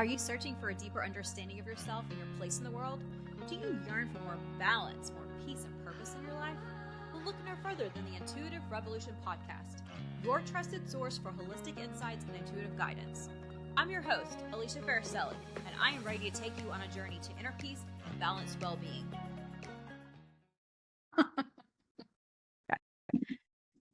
Are you searching for a deeper understanding of yourself and your place in the world? Do you yearn for more balance, more peace, and purpose in your life? Well, look no further than the Intuitive Revolution podcast, your trusted source for holistic insights and intuitive guidance. I'm your host, Alicia Saelg, and I am ready to take you on a journey to inner peace and balanced well-being.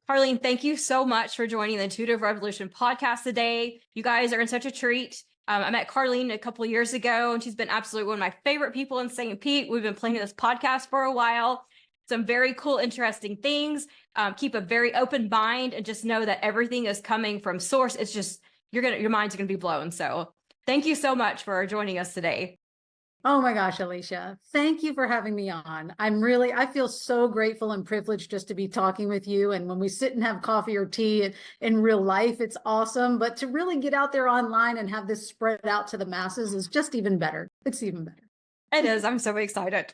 Carlene, thank you so much for joining the Intuitive Revolution podcast today. You guys are in such a treat. I met Carlene a couple of years ago, and she's been absolutely one of my favorite people in St. Pete. We've been planning this podcast for a while. Some very cool, interesting things. Keep a very open mind and just know that everything is coming from source. It's just, your mind's gonna be blown. So thank you so much for joining us today. Oh my gosh, Alicia, thank you for having me on. I feel so grateful and privileged just to be talking with you. And when we sit and have coffee or tea in real life, it's awesome. But to really get out there online and have this spread out to the masses is just even better. It's even better. It is. I'm so excited.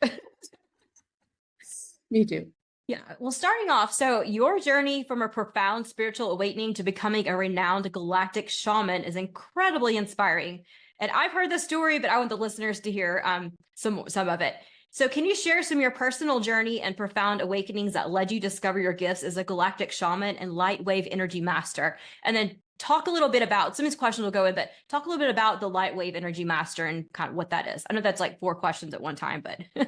Me too. Yeah. Well, starting off, so your journey from a profound spiritual awakening to becoming a renowned galactic shaman is incredibly inspiring. And I've heard the story, but I want the listeners to hear some of it. So can you share some of your personal journey and profound awakenings that led you to discover your gifts as a galactic shaman and Lightwave energy master? And then talk a little bit about, some of these questions will go in, but talk a little bit about the Lightwave energy master and kind of what that is. I know that's like 4 questions at one time, but...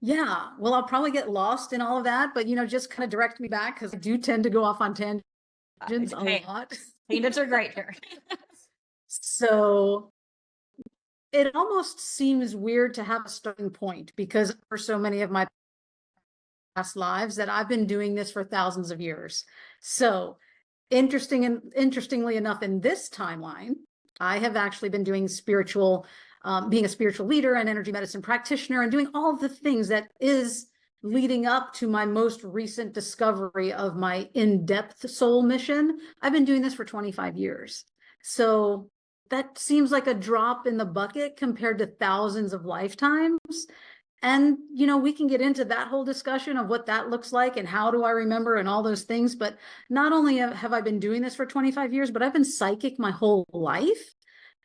Yeah, well, I'll probably get lost in all of that, but, just kind of direct me back because I do tend to go off on tangents a lot. Tangents are great here. So it almost seems weird to have a starting point because for so many of my past lives that I've been doing this for thousands of years. So interestingly enough, in this timeline, I have actually been doing being a spiritual leader and energy medicine practitioner and doing all of the things that is leading up to my most recent discovery of my in-depth soul mission. I've been doing this for 25 years. So that seems like a drop in the bucket compared to thousands of lifetimes. And, we can get into that whole discussion of what that looks like and how do I remember and all those things. But not only have I been doing this for 25 years, but I've been psychic my whole life.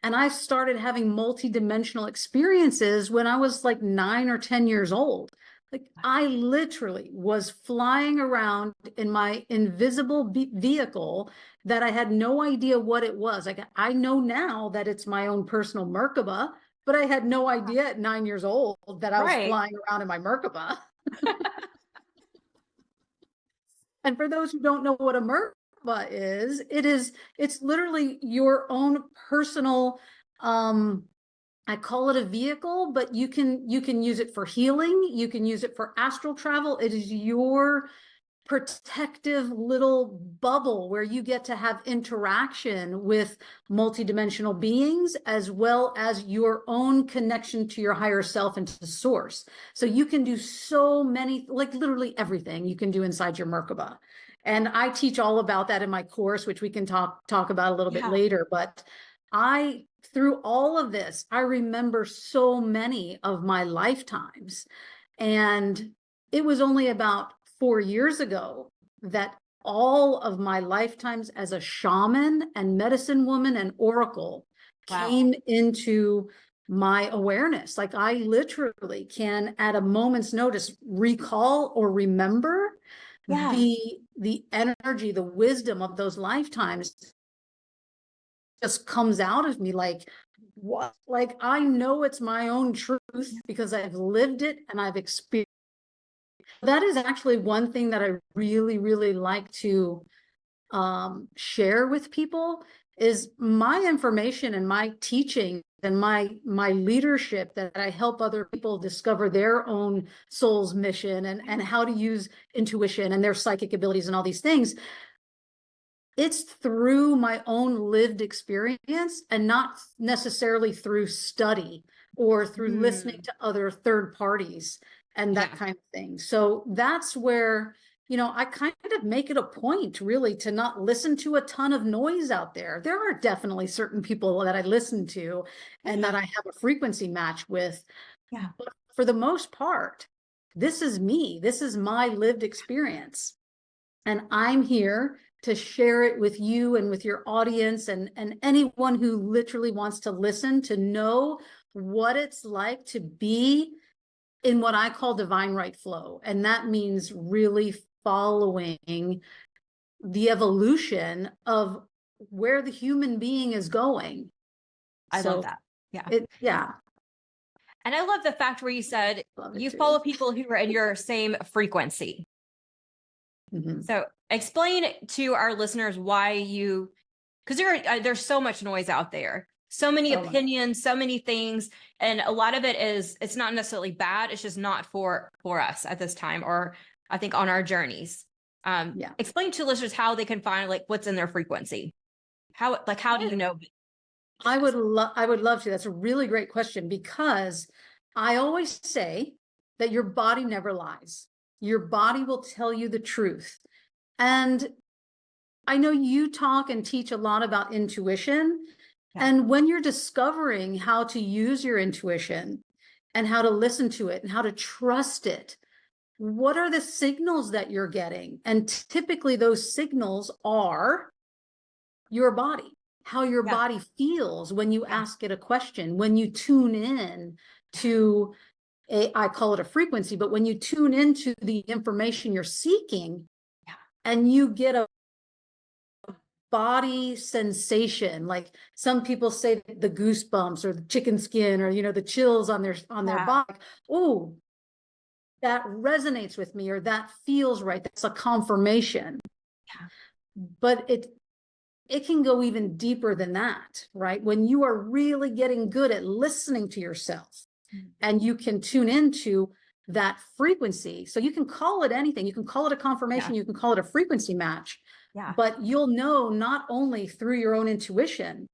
And I started having multidimensional experiences when I was like 9 or 10 years old. Like I literally was flying around in my invisible vehicle that I had no idea what it was. Like I know now that it's my own personal Merkaba, but I had no idea at 9 years old that I was flying around in my Merkaba. And for those who don't know what a Merkaba is, it's literally your own personal, I call it a vehicle, but you can use it for healing. You can use it for astral travel. It is your protective little bubble where you get to have interaction with multidimensional beings, as well as your own connection to your higher self and to the source. So you can do so many, like literally everything you can do inside your Merkaba. And I teach all about that in my course, which we can talk about a little bit later. But through all of this, I remember so many of my lifetimes. And it was only about 4 years ago that all of my lifetimes as a shaman and medicine woman and oracle came into my awareness. Like I literally can, at a moment's notice, recall or remember the energy, the wisdom of those lifetimes just comes out of me like, what? Like, I know it's my own truth because I've lived it and I've experienced. That is actually one thing that I really, really like to share with people is my information and my teaching and my leadership that I help other people discover their own soul's mission and how to use intuition and their psychic abilities and all these things. It's through my own lived experience and not necessarily through study or through listening to other third parties and that kind of thing. So that's where, I kind of make it a point really to not listen to a ton of noise out there. There are definitely certain people that I listen to and that I have a frequency match with. Yeah. But for the most part, this is me. This is my lived experience. And I'm here to share it with you and with your audience and anyone who literally wants to listen, to know what it's like to be in what I call divine right flow. And that means really following the evolution of where the human being is going. I love that. Yeah. Yeah. And I love the fact where you said you follow people who are in your same frequency. Mm-hmm. So explain to our listeners why you, because there's so much noise out there, so many opinions, so many things. And a lot of it is, it's not necessarily bad. It's just not for us at this time, or I think on our journeys. Explain to listeners how they can find like what's in their frequency. How do you know? I would love to. That's a really great question, because I always say that your body never lies. Your body will tell you the truth. And I know you talk and teach a lot about intuition. Yeah. And when you're discovering how to use your intuition and how to listen to it and how to trust it, what are the signals that you're getting? And typically those signals are your body, how your body feels when you ask it a question, when you tune in to I call it a frequency, but when you tune into the information you're seeking and you get a body sensation, like some people say the goosebumps or the chicken skin, or, the chills on their body. Oh, that resonates with me, or that feels right. That's a confirmation. But it can go even deeper than that, right? When you are really getting good at listening to yourself and you can tune into that frequency. So you can call it anything. You can call it a confirmation. You can call it a frequency match. But you'll know not only through your own intuition,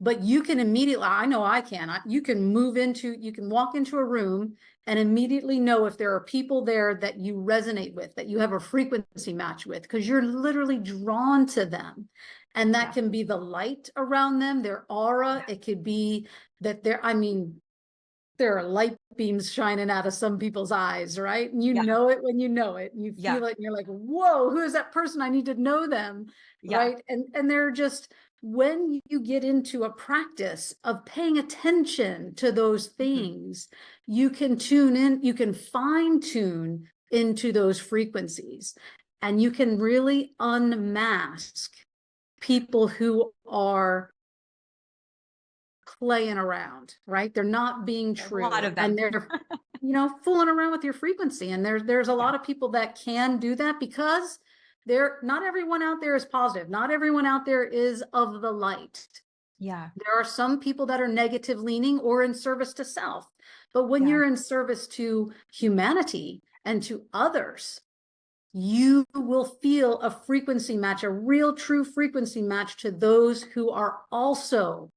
but you can immediately, I know I can, you can walk into a room and immediately know if there are people there that you resonate with, that you have a frequency match with, because you're literally drawn to them. And that can be the light around them, their aura. It could be that there are light beams shining out of some people's eyes, right? And you know it when you know it, and you feel it, and you're like, whoa, who is that person? I need to know them, right? And they're just, when you get into a practice of paying attention to those things, you can tune in, you can fine tune into those frequencies, and you can really unmask people who are playing around, right? They're not being true. A lot of them. And they're, fooling around with your frequency. And there's a lot of people that can do that, because not everyone out there is positive. Not everyone out there is of the light. Yeah. There are some people that are negative leaning or in service to self. But when you're in service to humanity and to others, you will feel a frequency match, a real true frequency match to those who are also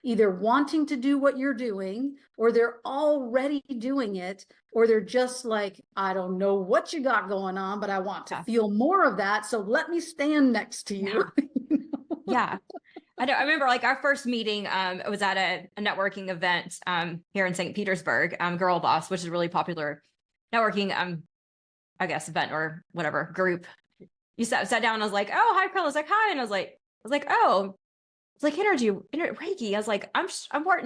either wanting to do what you're doing, or they're already doing it, or they're just like, I don't know what you got going on, but I want to feel more of that. So let me stand next to you. Yeah. I remember like our first meeting, it was at a networking event here in St. Petersburg, Girl Boss, which is a really popular networking, I guess, event or whatever group. You sat down and I was like, oh, hi, Carl. I was like, hi. And I was like, oh, it's like Reiki. I was like, I'm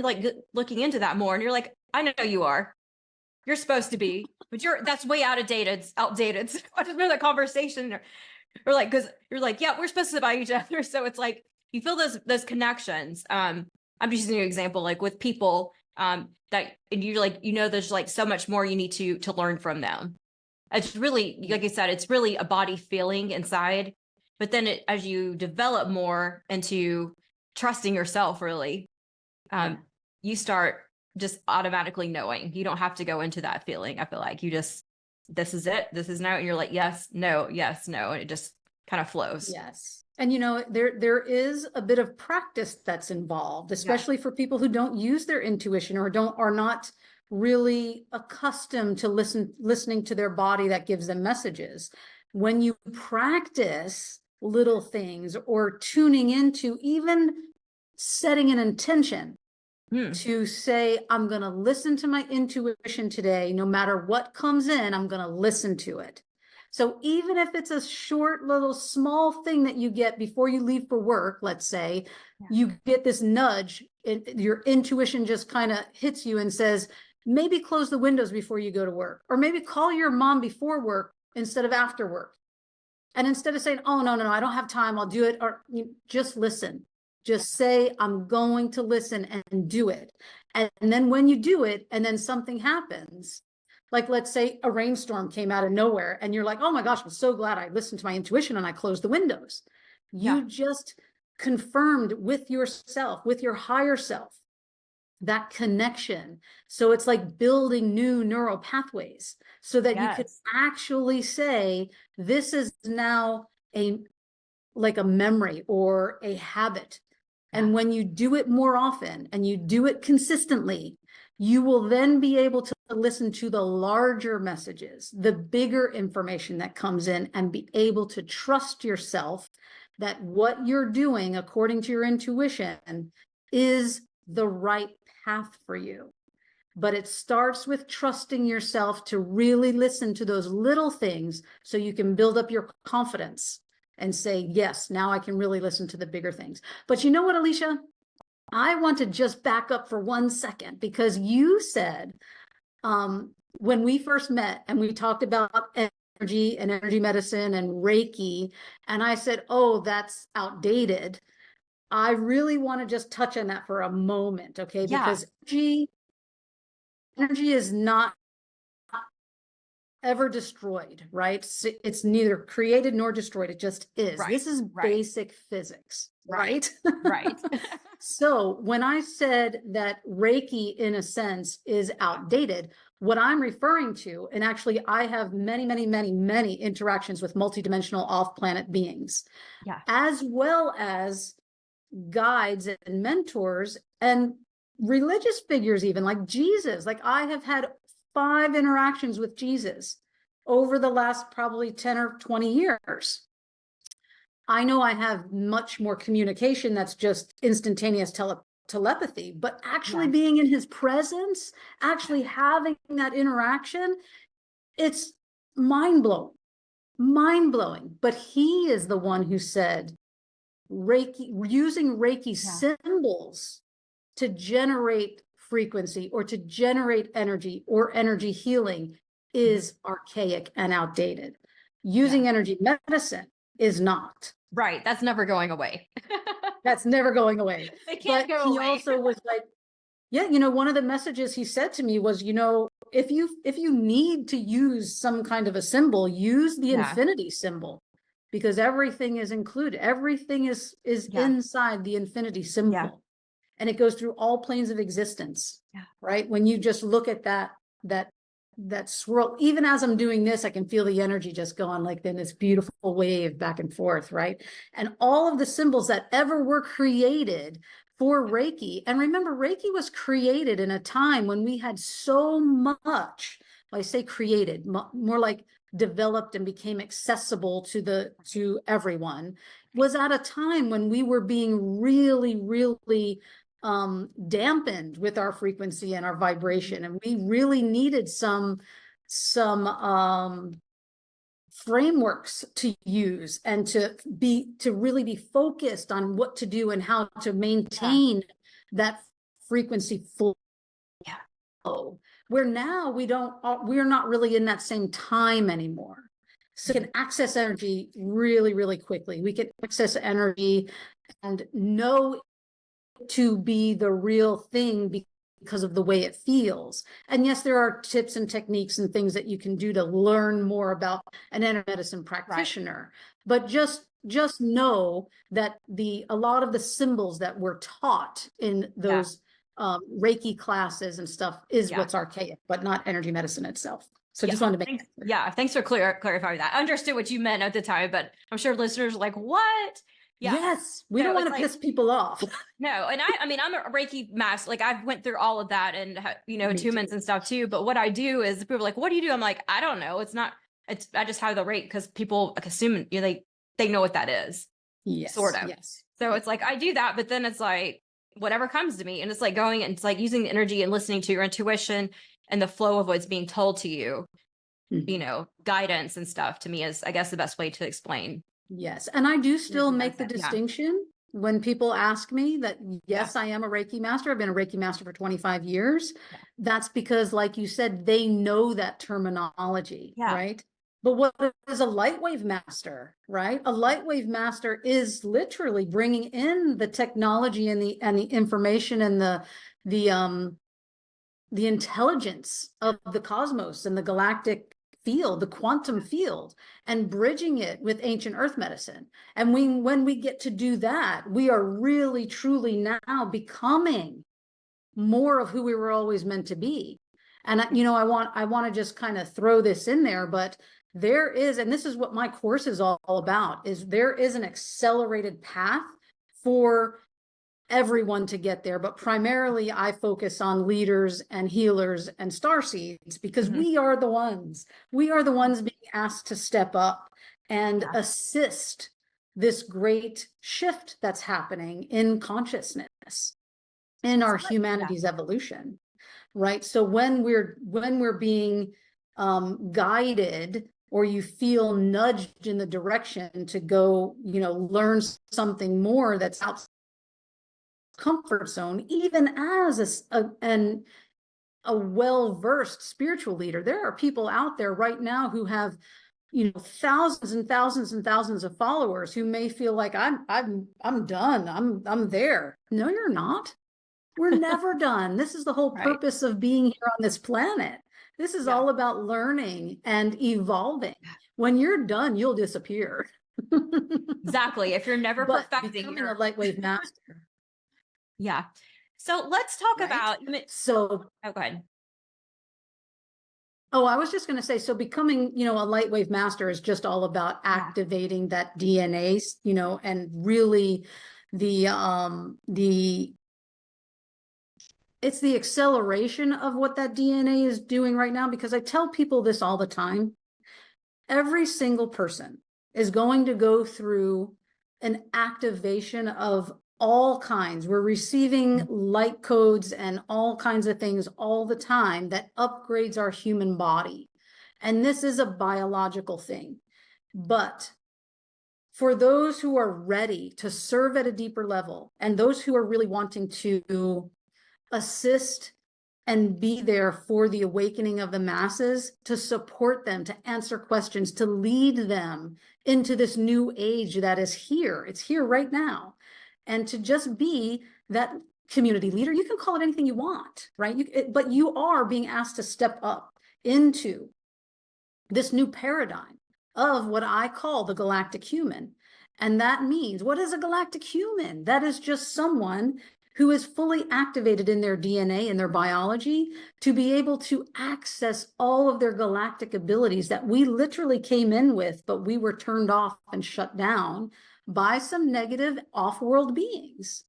like looking into that more. And you're like, I know you are. You're supposed to be, but that's way outdated. So I just remember that conversation. Or like, because you're like, yeah, we're supposed to buy each other. So it's like, you feel those connections. I'm just using an example, like with people that, and you're like, there's like so much more you need to learn from them. It's really, like you said, it's really a body feeling inside. But then as you develop more into trusting yourself, really, you start just automatically knowing. You don't have to go into that feeling. I feel like you just, this is it. This is now. And you're like, yes, no. And it just kind of flows. Yes. And, there is a bit of practice that's involved, especially for people who don't use their intuition or are not really accustomed to listening to their body that gives them messages. When you practice little things or tuning into, even setting an intention to say, I'm going to listen to my intuition today, no matter what comes in, I'm going to listen to it. So even if it's a short little small thing that you get before you leave for work, let's say, you get this nudge, your intuition just kind of hits you and says, maybe close the windows before you go to work, or maybe call your mom before work instead of after work. And instead of saying, oh, no, I don't have time, I'll do it, or just listen. Just say, I'm going to listen, and do it. And then when you do it, and then something happens, like let's say a rainstorm came out of nowhere and you're like, oh my gosh, I'm so glad I listened to my intuition and I closed the windows. You just confirmed with yourself, with your higher self, that connection. So it's like building new neural pathways so that you could actually say, this is now like a memory or a habit. And when you do it more often and you do it consistently, you will then be able to listen to the larger messages, the bigger information that comes in, and be able to trust yourself that what you're doing according to your intuition is the right path for you. But it starts with trusting yourself to really listen to those little things so you can build up your confidence and say, yes, now I can really listen to the bigger things. But you know what, Alicia? I want to just back up for 1 second, because you said when we first met and we talked about energy and energy medicine and Reiki, and I said, oh, that's outdated. I really want to just touch on that for a moment, okay? Because energy is not ever destroyed, right? It's neither created nor destroyed. It just is. This is basic physics, right? Right. So when I said that Reiki, in a sense, is outdated, what I'm referring to, and actually I have many interactions with multidimensional off-planet beings, as well as guides and mentors and religious figures, even like Jesus. Like I have had 5 interactions with Jesus over the last probably 10 or 20 years. I know I have much more communication that's just instantaneous telepathy, but actually being in his presence, actually having that interaction, it's mind-blowing. But he is the one who said Reiki, using Reiki symbols to generate frequency or to generate energy or energy healing is archaic and outdated. Using energy medicine is not. Right. That's never going away. That's never going away. It can't go away. He also was like, one of the messages he said to me was, if you need to use some kind of a symbol, use the infinity symbol, because everything is included. Everything is inside the infinity symbol. And it goes through all planes of existence, right? When you just look at that swirl, even as I'm doing this, I can feel the energy just going like in this beautiful wave back and forth, right? And all of the symbols that ever were created for Reiki. And remember, Reiki was created in a time when we had so much, I say created, more like developed and became accessible to everyone, was at a time when we were being really dampened with our frequency and our vibration, and we really needed some frameworks to use and to really be focused on what to do and how to maintain that frequency flow. Where now we're not really in that same time anymore. So we can access energy really quickly. We can access energy and know to be the real thing because of the way it feels. And yes, there are tips and techniques and things that you can do to learn more about an energy medicine practitioner. But just know that a lot of the symbols that were taught in those Reiki classes and stuff is what's archaic, but not energy medicine itself. So just wanted to make thanks for clarifying that. I understood what you meant at the time, but I'm sure listeners are like, what? Yes, we don't want to piss people off. No, and I'm a Reiki master. Like I've went through all of that and attunements and stuff too. But what I do is people are like, "What do you do?" I'm like, I don't know. I just have the rate because people assume they know what that is. Yes, sort of. Yes. So it's like I do that, but then it's like whatever comes to me, and it's like going and it's like using the energy and listening to your intuition and the flow of what's being told to you. guidance and stuff, to me is, I guess, the best way to explain. Yes. And I do still make the Yeah. distinction when people ask me that, yes, I am a Reiki master. I've been a Reiki master for 25 years. That's because, like you said, they know that terminology, right? But what is a Lightwave master, right? A Lightwave master is literally bringing in the technology and the information and the intelligence of the cosmos and the galactic field, the quantum field, and bridging it with ancient earth medicine. And when we get to do that, we are really truly now becoming more of who we were always meant to be. And I want to just kind of throw this in there, but there is, and this is what my course is all about, is there is an accelerated path for everyone to get there, but primarily I focus on leaders and healers and starseeds, because we are the ones being asked to step up and assist this great shift that's happening in consciousness, in our humanity's evolution, right? So when we're being guided, or you feel nudged in the direction to go, learn something more that's outside comfort zone, even as a well-versed spiritual leader. There are people out there right now who have thousands and thousands and thousands of followers who may feel like I'm done, I'm there. No, you're not. We're never done. This is the whole purpose of being here on this planet. This is all about learning and evolving. When you're done, you'll disappear. Exactly. If you're never perfecting, becoming a Lightwave master. Yeah. So let's talk about, so oh, go ahead. Oh, I was just going to say, so becoming, a Lightwave master is just all about activating that DNA, and really it's the acceleration of what that DNA is doing right now, because I tell people this all the time. Every single person is going to go through an activation of all kinds. We're receiving light codes and all kinds of things all the time that upgrades our human body. And this is a biological thing. But for those who are ready to serve at a deeper level, and those who are really wanting to assist and be there for the awakening of the masses, to support them, to answer questions, to lead them into this new age that is here. It's here right now. And to just be that community leader. You can call it anything you want, right? But you are being asked to step up into this new paradigm of what I call the galactic human. And that means, what is a galactic human? That is just someone who is fully activated in their DNA and their biology to be able to access all of their galactic abilities that we literally came in with, but we were turned off and shut down by some negative off-world beings.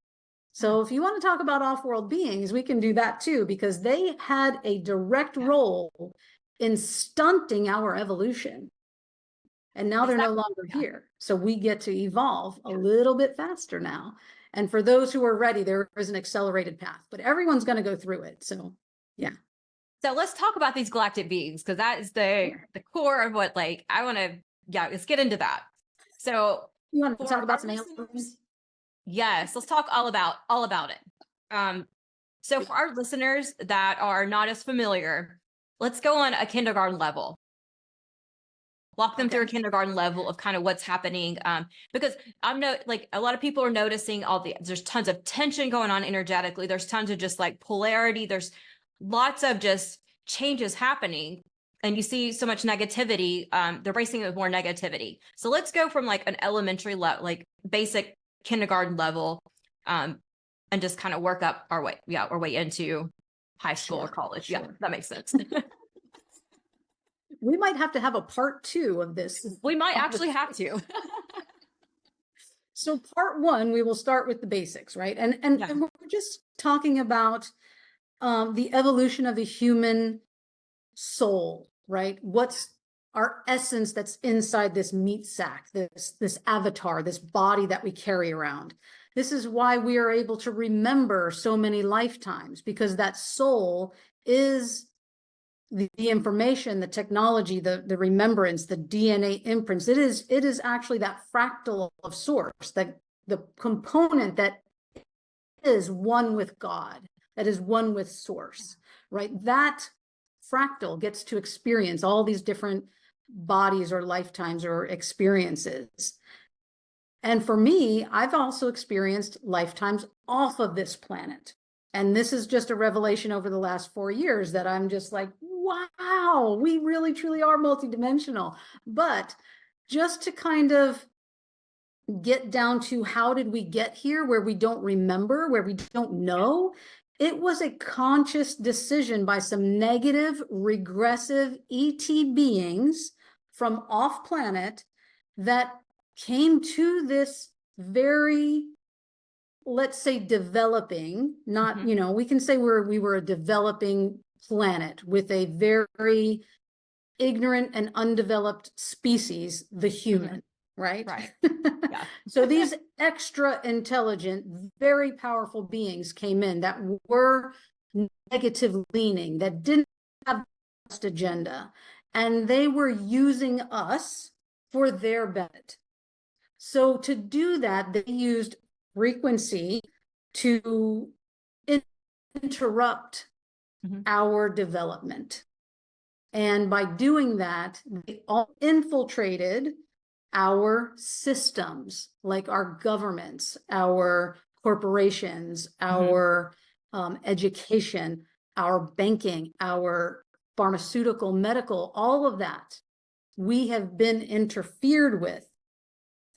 So if you want to talk about off-world beings, we can do that too, because they had a direct role in stunting our evolution. And now they're no longer here. So we get to evolve a little bit faster now. And for those who are ready, there is an accelerated path, but everyone's going to go through it. So, yeah. So let's talk about these galactic beings, because that is the core of what, I want to, let's get into that. So you want to talk about some aliens? Yes, let's talk all about it. So for our listeners that are not as familiar, let's go on a kindergarten level. Walk them through a kindergarten level of kind of what's happening. Because a lot of people are noticing there's tons of tension going on energetically. There's tons of just polarity. There's lots of just changes happening. And you see so much negativity. They're racing with more negativity. So let's go from an elementary level, basic kindergarten level, and just kind of work up our way into high school or college. Sure. Yeah, that makes sense. We might have to have a part 2 of this. We might actually have to. So part 1, we will start with the basics, right? And we're just talking about the evolution of the human soul, right? What's our essence that's inside this meat sack, this avatar, this body that we carry around. This is why we are able to remember so many lifetimes, because that soul is the information, the technology, the remembrance, the DNA imprints. It is actually that fractal of source, that the component that is one with God, that is one with source, right? That fractal gets to experience all these different bodies or lifetimes or experiences. And for me, I've also experienced lifetimes off of this planet. And this is just a revelation over the last 4 years that I'm just like, wow, we really truly are multidimensional. But just to kind of get down to how did we get here, where we don't remember, where we don't know, it was a conscious decision by some negative, regressive ET beings from off planet that came to this very, let's say, developing, not, you know, we can say we were a developing planet with a very ignorant and undeveloped species, the human, right? Right. Yeah. So these extra intelligent, very powerful beings came in that were negative leaning, that didn't have a best agenda, and they were using us for their benefit. So to do that, they used frequency to interrupt our development. And by doing that, they all infiltrated our systems, like our governments, our corporations, our education, our banking, our pharmaceutical, medical, all of that. We have been interfered with.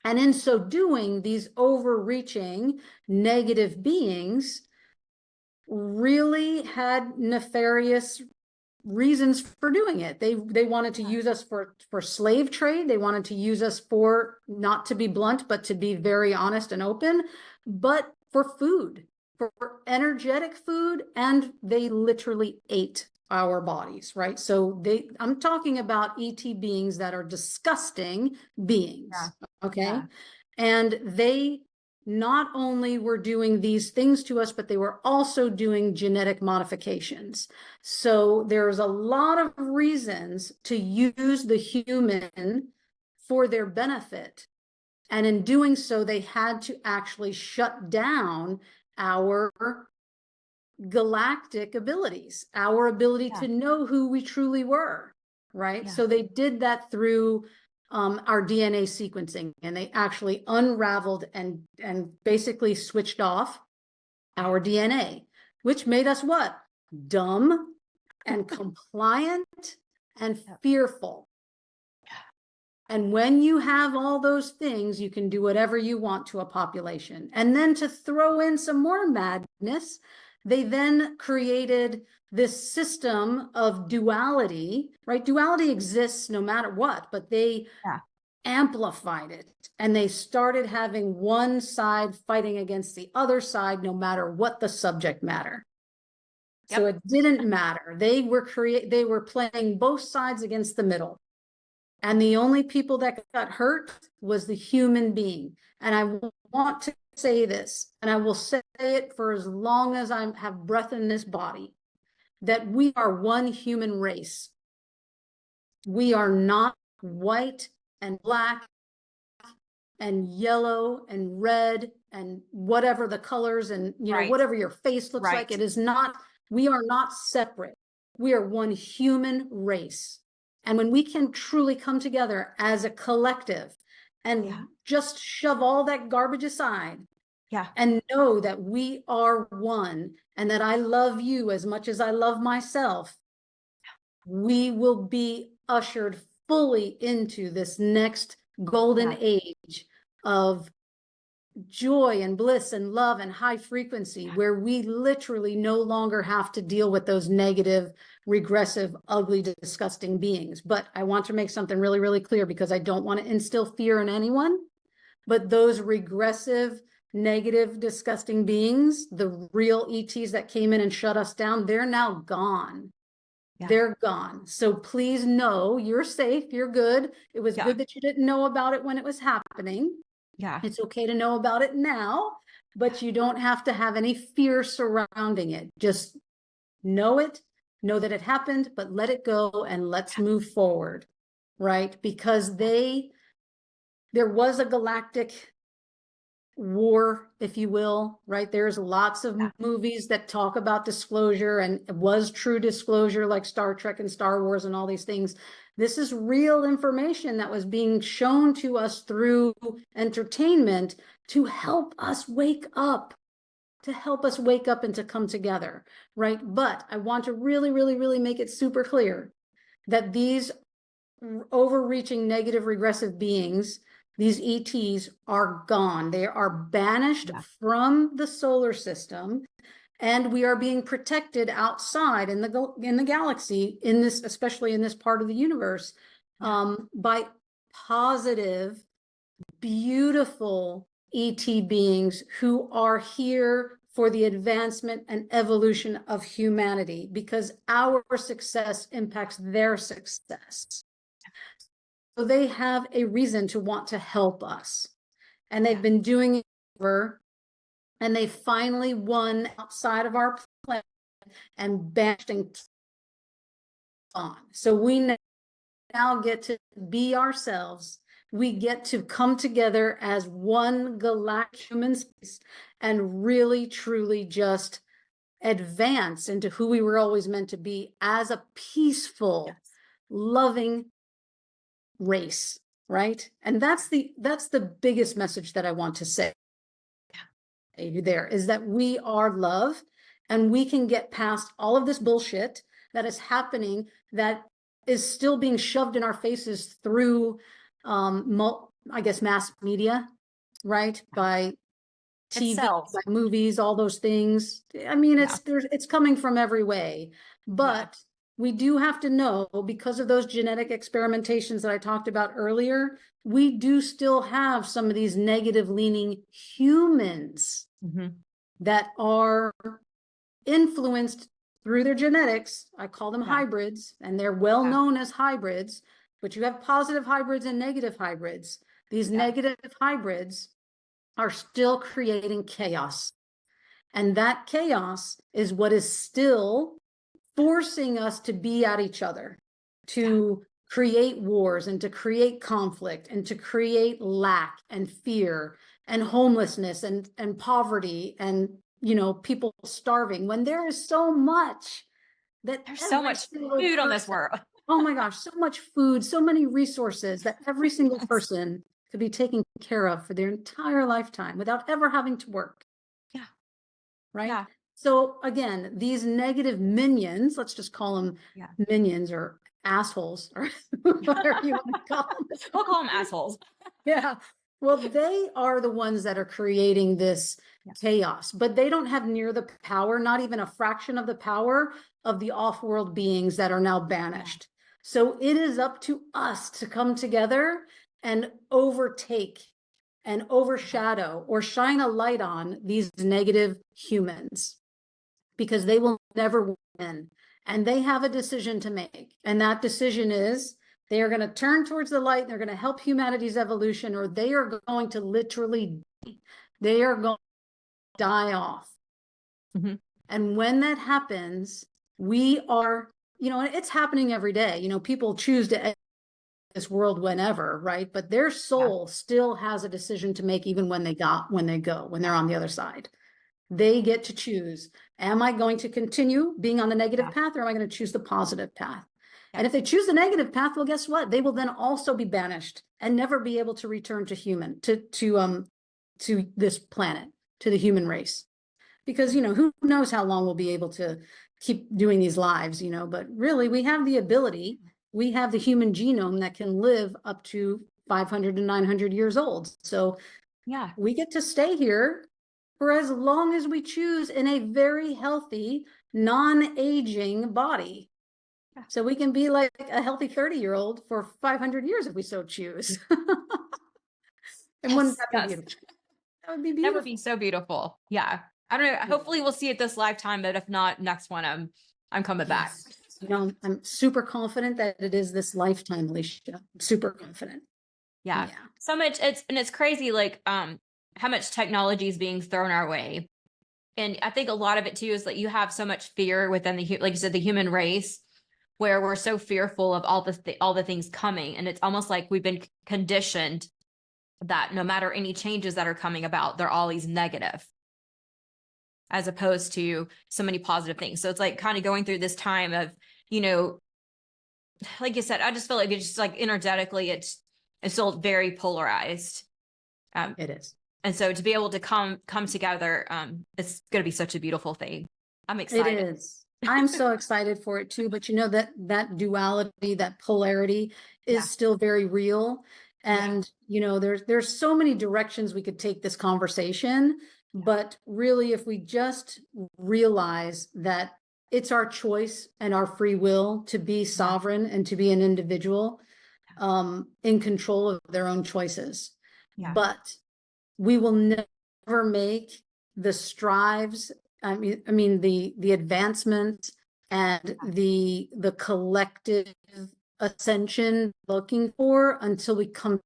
And in so doing, these overreaching negative beings really had nefarious reasons for doing it. They wanted to use us for slave trade. They wanted to use us for, not to be blunt, but to be very honest and open, but for food, for energetic food, and they literally ate our bodies, right? So I'm talking about ET beings that are disgusting beings, okay? And they not only were doing these things to us, but they were also doing genetic modifications. So there's a lot of reasons to use the human for their benefit. And in doing so, they had to actually shut down our galactic abilities, our ability to know who we truly were, right? So they did that through our DNA sequencing, and they actually unraveled and basically switched off our DNA, which made us what? Dumb and compliant and fearful. And when you have all those things, you can do whatever you want to a population. And then to throw in some more madness, they then created this system of duality, right? Duality exists no matter what, but they amplified it. And they started having one side fighting against the other side, no matter what the subject matter. So it didn't matter. They were playing both sides against the middle. And the only people that got hurt was the human being. And I want to say this, and I will say it for as long as I have breath in this body, that we are one human race. We are not white and black and yellow and red and whatever the colors and, you know, whatever your face looks like. It is not, we are not separate. We are one human race. And when we can truly come together as a collective and just shove all that garbage aside and know that we are one and that I love you as much as I love myself, we will be ushered fully into this next golden age of joy and bliss and love and high frequency, where we literally no longer have to deal with those negative, regressive, ugly, disgusting beings. But I want to make something really, really clear, because I don't want to instill fear in anyone. But those regressive, negative, disgusting beings, the real ETs that came in and shut us down, they're now gone. They're gone. So please know you're safe. You're good. It was good that you didn't know about it when it was happening. It's okay to know about it now, but you don't have to have any fear surrounding it. Just know it, know that it happened, but let it go and let's move forward, right? Because there was a galactic war, if you will, right? There's lots of movies that talk about disclosure, and it was true disclosure, like Star Trek and Star Wars and all these things. This is real information that was being shown to us through entertainment to help us wake up, and to come together, right? But I want to really, really, really make it super clear that these overreaching negative regressive beings, these ETs, are gone. They are banished from the solar system, and we are being protected outside in the galaxy, in this, especially in this part of the universe, by positive, beautiful ET beings who are here for the advancement and evolution of humanity, because our success impacts their success. So they have a reason to want to help us. And they've been doing it over, and they finally won outside of our planet and banished and on. So we now get to be ourselves. We get to come together as one galactic human space and really, truly just advance into who we were always meant to be, as a peaceful, loving race, right? And that's the biggest message that I want to say there, is that we are love, and we can get past all of this bullshit that is happening, that is still being shoved in our faces through I guess mass media, right? By TV, by movies, all those things. I mean, it's coming from every way, but we do have to know, because of those genetic experimentations that I talked about earlier, we do still have some of these negative leaning humans that are influenced through their genetics. I call them hybrids, and they're well known as hybrids, but you have positive hybrids and negative hybrids. These negative hybrids are still creating chaos. And that chaos is what is still forcing us to be at each other, to create wars, and to create conflict, and to create lack and fear and homelessness and poverty, and, you know, people starving, when there is so much that there's so much food on this world. Oh my gosh, so much food, so many resources that every single person could be taken care of for their entire lifetime without ever having to work. Yeah. Right? Yeah. So again, these negative minions, let's just call them minions or assholes, or whatever you want to call them. We'll call them assholes. Yeah. Well, they are the ones that are creating this chaos, but they don't have near the power, not even a fraction of the power of the off-world beings that are now banished. So it is up to us to come together and overtake and overshadow or shine a light on these negative humans, because they will never win. And they have a decision to make. And that decision is, they are going to turn towards the light, they're going to help humanity's evolution, or they are going to literally, they are going to die off. And when that happens, we are, you know, it's happening every day. You know, people choose to exit this world whenever, right? But their soul still has a decision to make, even when they're on the other side. They get to choose. Am I going to continue being on the negative path, or am I going to choose the positive path? And if they choose the negative path, well, guess what? They will then also be banished and never be able to return to this planet, to the human race. Because, you know, who knows how long we'll be able to keep doing these lives, you know, but really we have the ability, we have the human genome that can live up to 500 to 900 years old. So we get to stay here for as long as we choose, in a very healthy, non-aging body. So we can be like a healthy 30-year-old for 500 years if we so choose. And wouldn't that be beautiful? That would be beautiful. That would be so beautiful. Yeah. I don't know. Hopefully we'll see it this lifetime, but if not, next one, I'm coming back. You know, I'm super confident that it is this lifetime, Alicia. I'm super confident. Yeah. So much. It's crazy. Like, how much technology is being thrown our way. And I think a lot of it too is that you have so much fear within like you said, the human race, where we're so fearful of all the things coming, and it's almost like we've been conditioned that no matter any changes that are coming about, they're always negative, as opposed to so many positive things. So it's like kind of going through this time of, you know, like you said, I just feel like it's just like energetically, it's still very polarized. It is. And so to be able to come together, it's going to be such a beautiful thing. I'm It excited. is. I'm so excited for it too, but you know that duality, that polarity is Yeah. still very real. Yeah. And you know, there's so many directions we could take this conversation, but really if we just realize that it's our choice and our free will to be sovereign and to be an individual in control of their own choices. Yeah. But we will never make the strives, I mean the advancement and the collective ascension looking for until we come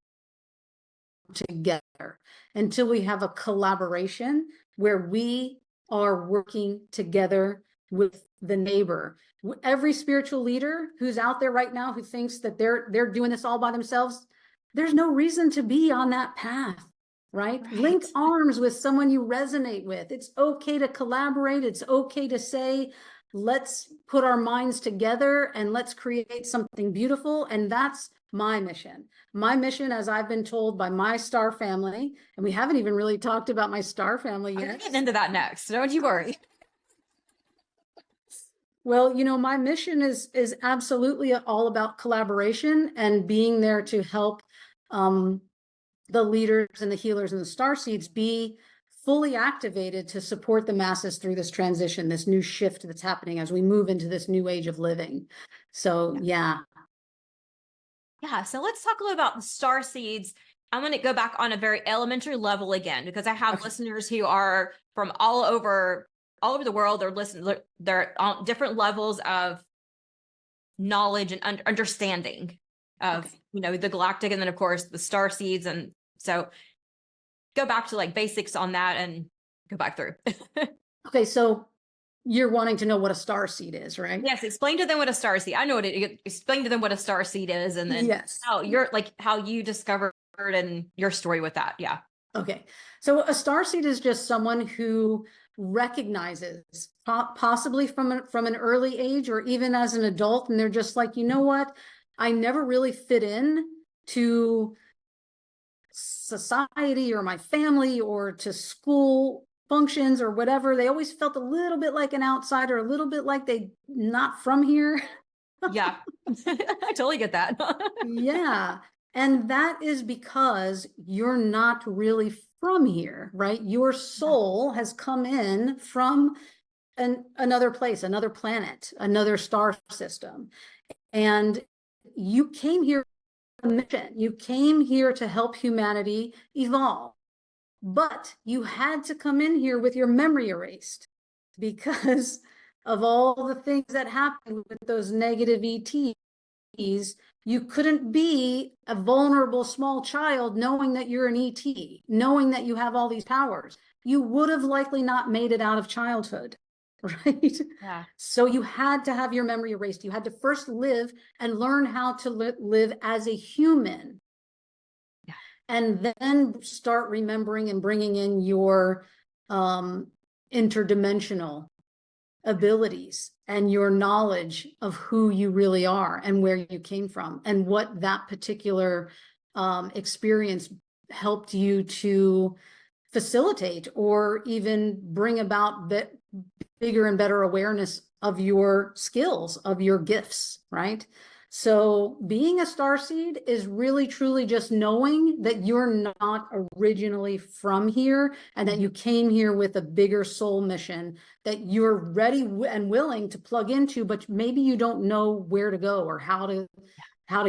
together, until we have a collaboration where we are working together with the neighbor. Every spiritual leader who's out there right now who thinks that they're doing this all by themselves, there's no reason to be on that path. Right? Link arms with someone you resonate with. It's okay to collaborate. It's okay to say, let's put our minds together and let's create something beautiful. And that's my mission. My mission, as I've been told by my star family, and we haven't even really talked about my star family yet. I'm getting into that next. Don't you worry. Well, you know, my mission is absolutely all about collaboration and being there to help the leaders and the healers and the starseeds be fully activated to support the masses through this transition, this new shift that's happening as we move into this new age of living. So yeah. Yeah. So let's talk a little about the starseeds. I'm going to go back on a very elementary level again, because I have listeners who are from all over the world. They're on different levels of knowledge and understanding of, you know, the galactic, and then of course the starseeds. And so go back to like basics on that and go back through. Okay. So you're wanting to know what a starseed is, right? Yes. Explain to them what a starseed. I know what explain to them what a starseed is, and then yes, how you discovered and your story with that. Yeah. Okay. So a starseed is just someone who recognizes possibly from an early age or even as an adult, and they're just like, you know what? I never really fit in to society or my family or to school functions or whatever. They always felt a little bit like an outsider, a little bit like they not from here. Yeah. I totally get that. Yeah. And that is because you're not really from here, right? Your soul has come in from another place, another planet, another star system. And you came here on a mission. You came here to help humanity evolve. But you had to come in here with your memory erased because of all the things that happened with those negative ETs. You couldn't be a vulnerable small child knowing that you're an ET, knowing that you have all these powers. You would have likely not made it out of childhood, right? Yeah. So you had to have your memory erased. You had to first live and learn how to live as a human. Yeah. And then start remembering and bringing in your interdimensional abilities and your knowledge of who you really are and where you came from and what that particular experience helped you to facilitate or even bring about bigger and better awareness of your skills, of your gifts, right? So being a starseed is really truly just knowing that you're not originally from here and that you came here with a bigger soul mission that you're ready and willing to plug into, but maybe you don't know where to go or how to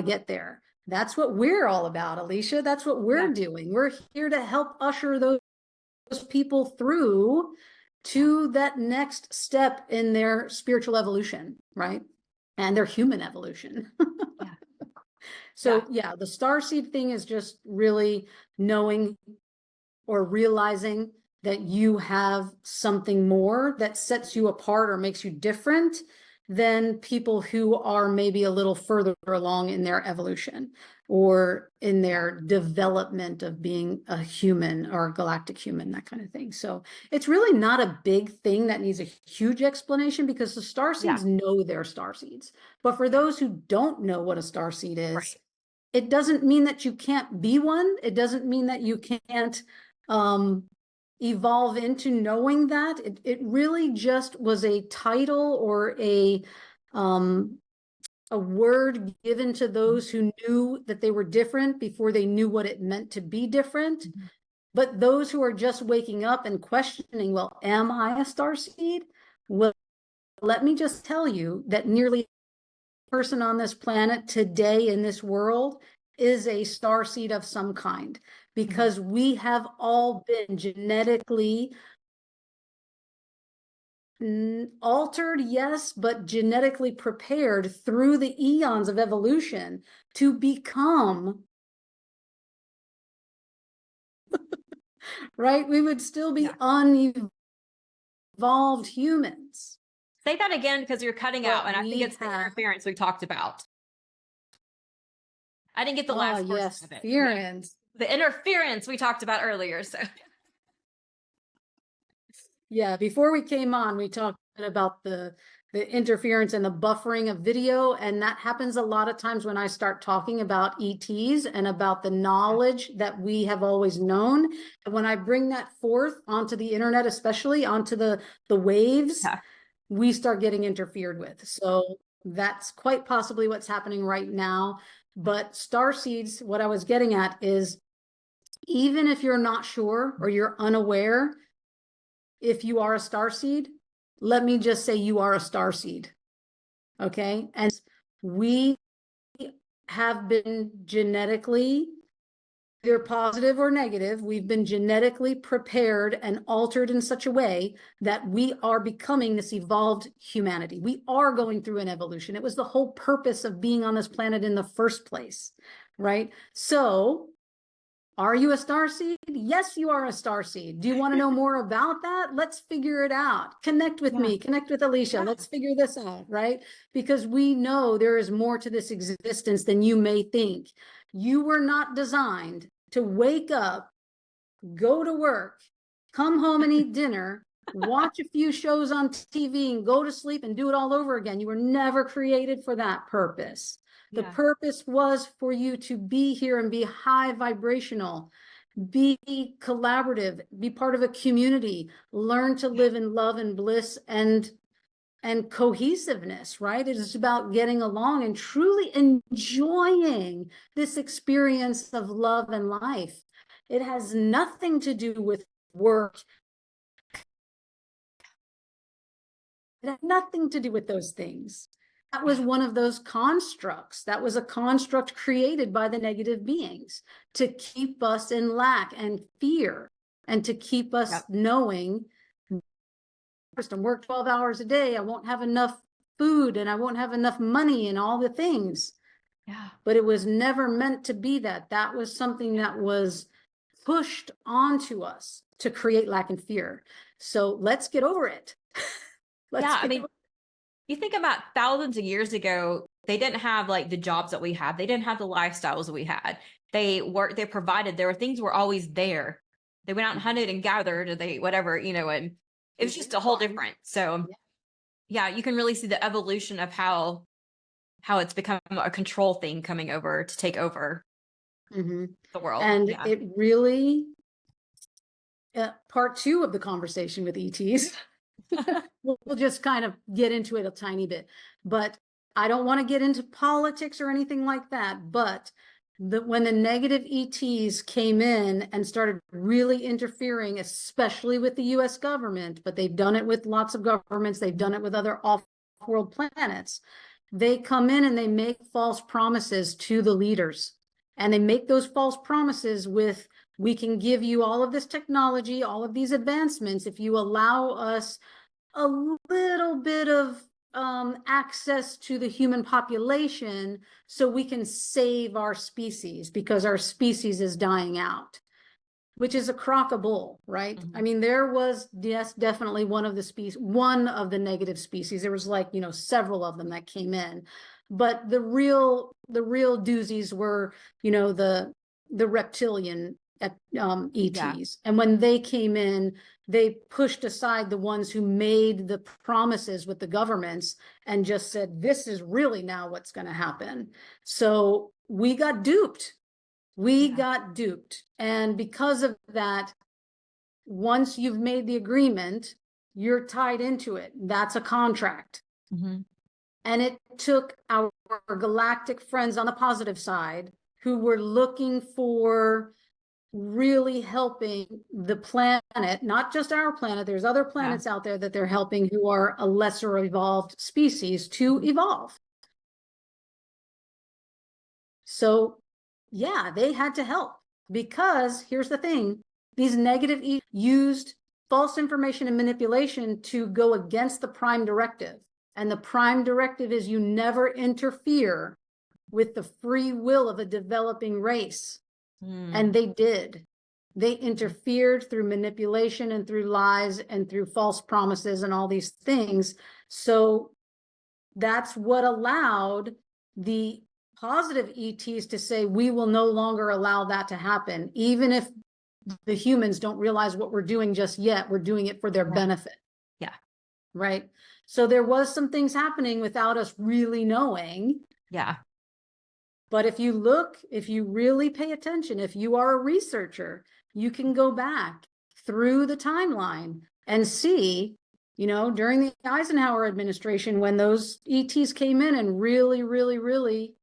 get there. That's what we're all about, Alicia. That's what we're doing. We're here to help usher those people through to that next step in their spiritual evolution, right? And their human evolution. Yeah. So yeah, the starseed thing is just really knowing or realizing that you have something more that sets you apart or makes you different than people who are maybe a little further along in their evolution or in their development of being a human or a galactic human, that kind of thing. So it's really not a big thing that needs a huge explanation, because the starseeds know they're starseeds. But for those who don't know what a starseed is, it doesn't mean that you can't be one. It doesn't mean that you can't evolve into knowing that. It really just was a title or a word given to those who knew that they were different before they knew what it meant to be different. But those who are just waking up and questioning, well, am I a starseed? Well, let me just tell you that nearly every person on this planet today in this world is a starseed of some kind, because we have all been genetically altered, yes, but genetically prepared through the eons of evolution to become right? We would still be unevolved humans. Say that again, because you're cutting out, and I think it's the interference we talked about. I didn't get the last portion of it. Interference. The interference we talked about earlier. So yeah, before we came on, we talked about the interference and the buffering of video, and that happens a lot of times when I start talking about ETs and about the knowledge that we have always known. And when I bring that forth onto the internet, especially onto the waves, we start getting interfered with. So that's quite possibly what's happening right now. But starseeds, what I was getting at is, even if you're not sure or you're unaware if you are a starseed, let me just say you are a starseed. Okay? And we have been genetically, either positive or negative, we've been genetically prepared and altered in such a way that we are becoming this evolved humanity. We are going through an evolution. It was the whole purpose of being on this planet in the first place, right? So are you a starseed? Yes, you are a starseed. Do you want to know more about that? Let's figure it out. Connect with me, connect with Alicia. Let's figure this out, right? Because we know there is more to this existence than you may think. You were not designed to wake up, go to work, come home and eat dinner, watch a few shows on TV and go to sleep and do it all over again. You were never created for that purpose. The purpose was for you to be here and be high vibrational, be collaborative, be part of a community, learn to live in love and bliss and cohesiveness, right? It is about getting along and truly enjoying this experience of love and life. It has nothing to do with work. It has nothing to do with those things. That was one of those constructs. That was a construct created by the negative beings to keep us in lack and fear, and to keep us knowing, and work 12 hours a day, I won't have enough food and I won't have enough money and all the things. But it was never meant to be that. That was something that was pushed onto us to create lack and fear. So let's get over it. You think about thousands of years ago, they didn't have like the jobs that we have. They didn't have the lifestyles that we had. They worked, they provided, there were things were always there. They went out and hunted and gathered, or they, whatever, you know, and it was just a whole different. So you can really see the evolution of how it's become a control thing coming over to take over the world. And it really, part two of the conversation with ETs, we'll just kind of get into it a tiny bit, but I don't want to get into politics or anything like that. But when the negative ETs came in and started really interfering, especially with the US government, but they've done it with lots of governments, they've done it with other off-world planets, they come in and they make false promises to the leaders. And they make those false promises with, we can give you all of this technology, all of these advancements, if you allow us a little bit of access to the human population so we can save our species, because our species is dying out. which is a crock of bull, right? I mean, there was, yes, definitely one of the negative species. There was like, several of them that came in, but the real doozies were, the reptilian ETs. And when they came in, they pushed aside the ones who made the promises with the governments and just said, this is really now what's going to happen. So we got duped. We got duped. And because of that, once you've made the agreement, you're tied into it. That's a contract. And it took our galactic friends on the positive side who were looking for really helping the planet, not just our planet. There's other planets out there that they're helping who are a lesser evolved species to evolve. So yeah, they had to help, because here's the thing, these negative used false information and manipulation to go against the prime directive. And the prime directive is you never interfere with the free will of a developing race. And they did. They interfered through manipulation and through lies and through false promises and all these things. So that's what allowed the positive ETs to say, we will no longer allow that to happen. Even if the humans don't realize what we're doing just yet, we're doing it for their benefit. Yeah. Right. So there was some things happening without us really knowing. Yeah. But if you look, if you really pay attention, if you are a researcher, you can go back through the timeline and see, during the Eisenhower administration, when those ETs came in and really, really, really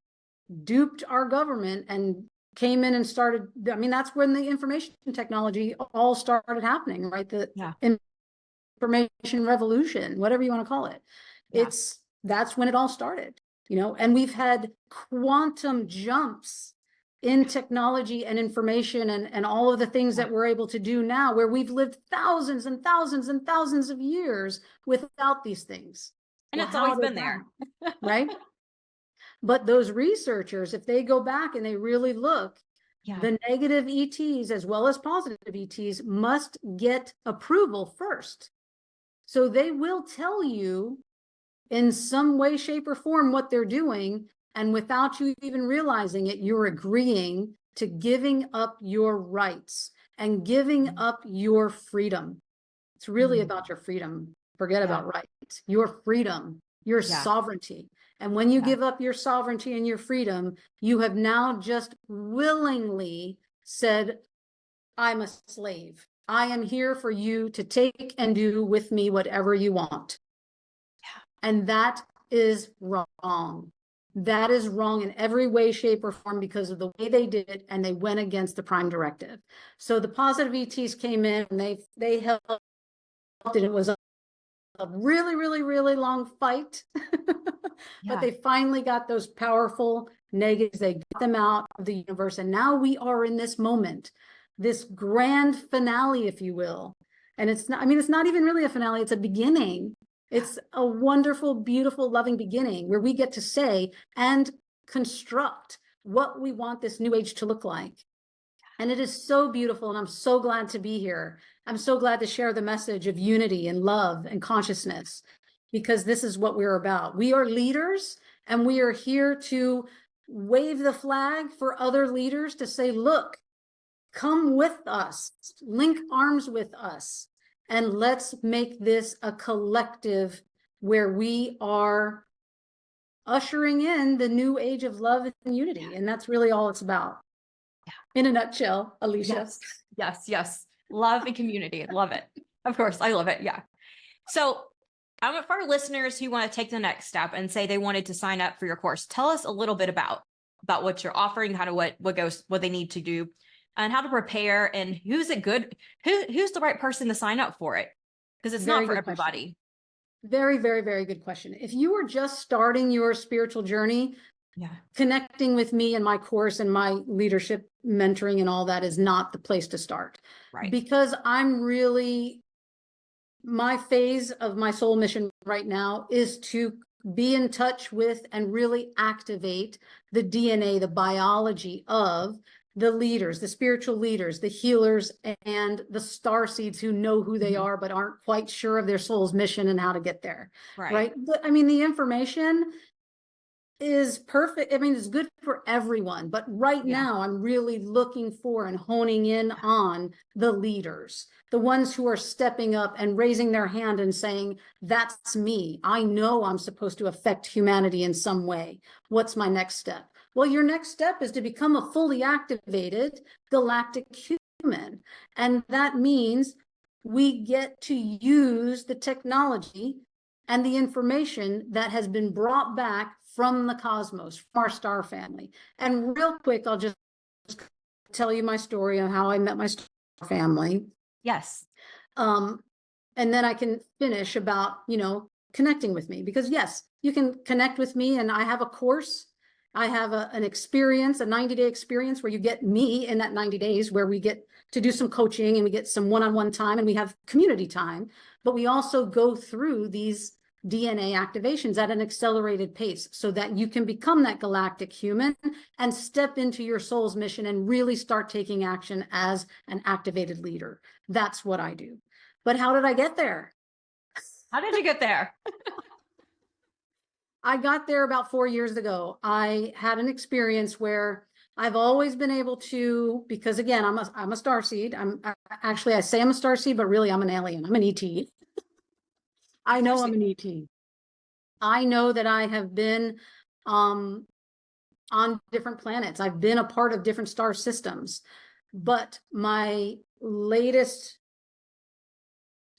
duped our government and came in and started, that's when the information technology all started happening, right? The information revolution, whatever you want to call it. That's when it all started. And we've had quantum jumps in technology and information and all of the things that we're able to do now, where we've lived thousands and thousands and thousands of years without these things. And it's always been there. Right? But those researchers, if they go back and they really look, the negative ETs as well as positive ETs must get approval first. So they will tell you in some way, shape, or form what they're doing, and without you even realizing it, you're agreeing to giving up your rights and giving up your freedom. It's really about your freedom. Forget about rights. Your freedom, your sovereignty. And when you give up your sovereignty and your freedom, you have now just willingly said, I'm a slave. I am here for you to take and do with me whatever you want. And that is wrong. That is wrong in every way, shape, or form because of the way they did it, and they went against the prime directive. So the positive ETs came in and they helped, and it was a really, really, really long fight. But they finally got those powerful negatives. They got them out of the universe. And now we are in this moment, this grand finale, if you will. And it's not even really a finale. It's a beginning. It's a wonderful, beautiful, loving beginning where we get to say and construct what we want this new age to look like. And it is so beautiful. And I'm so glad to be here. I'm so glad to share the message of unity and love and consciousness, because this is what we're about. We are leaders, and we are here to wave the flag for other leaders to say, look, come with us, link arms with us. And let's make this a collective where we are ushering in the new age of love and unity. And that's really all it's about. In a nutshell, Alicia. Yes. Love and community. Love it. Of course, I love it. Yeah. So for our listeners who want to take the next step and say they wanted to sign up for your course, tell us a little bit about what you're offering, what they need to do, and how to prepare, and who's the right person to sign up for it, because it's not for everybody. Very, very, very good question. If you are just starting your spiritual journey, connecting with me and my course and my leadership mentoring and all that is not the place to start. Right. Because my phase of my soul mission right now is to be in touch with and really activate the DNA, the biology of the leaders, the spiritual leaders, the healers, and the starseeds who know who they are but aren't quite sure of their soul's mission and how to get there. Right? I mean, the information is perfect. I mean, it's good for everyone, but right now I'm really looking for and honing in on the leaders, the ones who are stepping up and raising their hand and saying, that's me. I know I'm supposed to affect humanity in some way. What's my next step? Well, your next step is to become a fully activated galactic human. And that means we get to use the technology and the information that has been brought back from the cosmos, from our star family. And real quick, I'll just tell you my story on how I met my star family. Yes. And then I can finish about, connecting with me, because yes, you can connect with me, and I have a course. I have an experience, a 90-day experience where you get me in that 90 days, where we get to do some coaching and we get some one-on-one time and we have community time, but we also go through these DNA activations at an accelerated pace so that you can become that galactic human and step into your soul's mission and really start taking action as an activated leader. That's what I do. But how did I get there? How did you get there? I got there about 4 years ago. I had an experience where I've always been able to, because again, I'm a starseed. I say I'm a starseed, but really I'm an alien. I'm an ET. I know I'm an ET. I know that I have been on different planets. I've been a part of different star systems, but my latest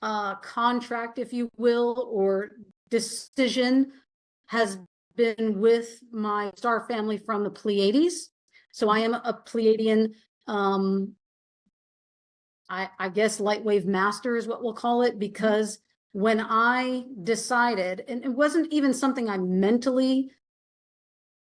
contract, if you will, or decision has been with my star family from the Pleiades. So I am a Pleiadian, I guess Lightwave master is what we'll call it, because when I decided, and it wasn't even something I mentally